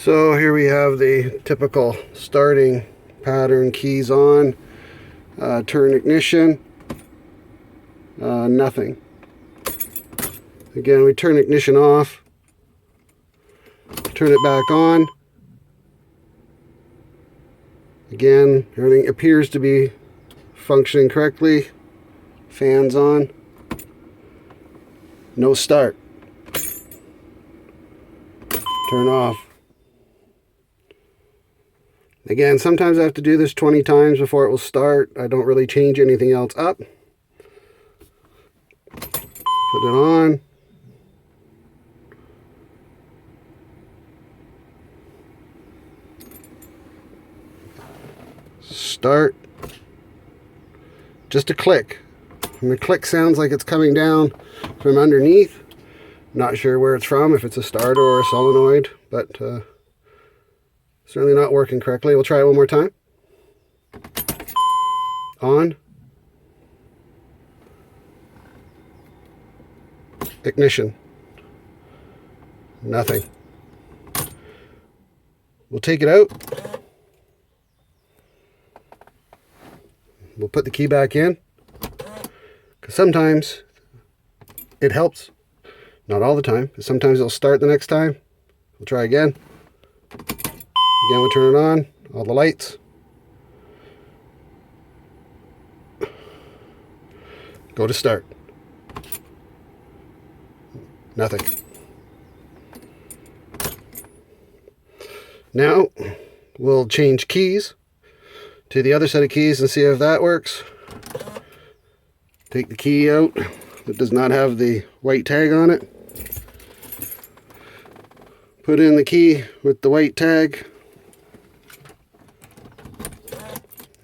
So here we have the typical starting pattern: keys on, turn ignition, nothing. Again, we turn ignition off, turn it back on. Again, everything appears to be functioning correctly. Fans on. No start. Turn off. Again, sometimes I have to do this 20 times before it will start. I don't really change anything else up. Put it on. Start. Just a click. And the click sounds like it's coming down from underneath. Not sure where it's from, if it's a starter or a solenoid, but certainly not working correctly. We'll try it one more time. On. Ignition. Nothing. We'll take it out. We'll put the key back in, because sometimes it helps. Not all the time. Sometimes it'll start the next time. We'll try again. Again, we'll turn it on. All the lights. Go to start. Nothing. Now, we'll change keys to the other set of keys and see if that works. Take the key out that does not have the white tag on it. Put in the key with the white tag.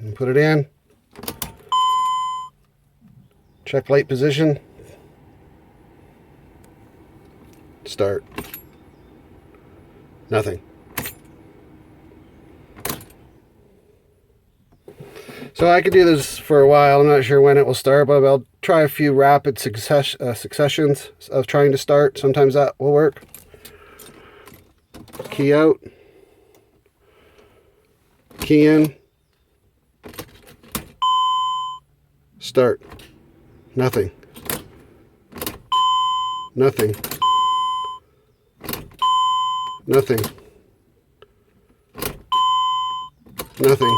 And put it in. Check light position. Start. Nothing. So I could do this for a while. I'm not sure when it will start, but I'll try a few rapid successions of trying to start. Sometimes that will work. Key out. Key in. Start. Nothing. Nothing. Nothing. Nothing.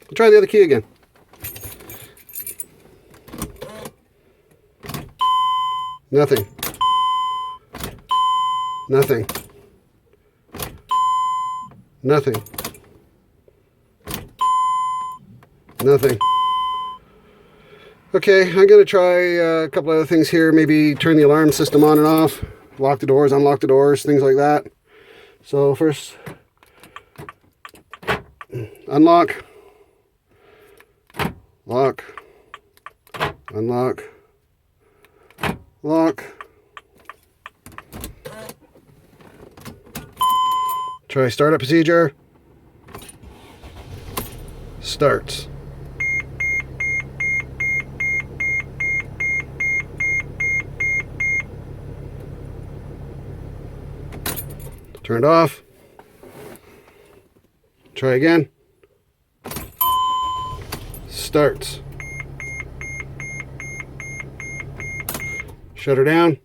We'll try the other key again. Nothing. Nothing. Nothing. Nothing. Okay, I'm going to try a couple other things here. Maybe turn the alarm system on and off. Lock the doors, unlock the doors, things like that. So first, unlock. Lock. Unlock. Lock. Try startup procedure. Starts. Turned off. Try again. Starts. Shut her down.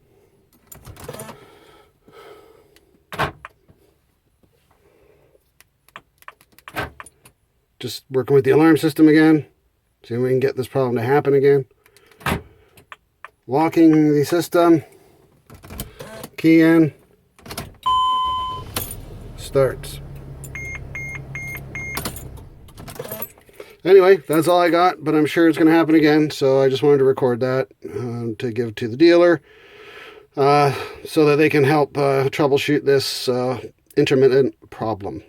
Just working with the alarm system again. See if we can get this problem to happen again. Locking the system. Key in. Starts. Anyway, that's all I got, but I'm sure it's going to happen again, so I just wanted to record that to give to the dealer so that they can help troubleshoot this intermittent problem.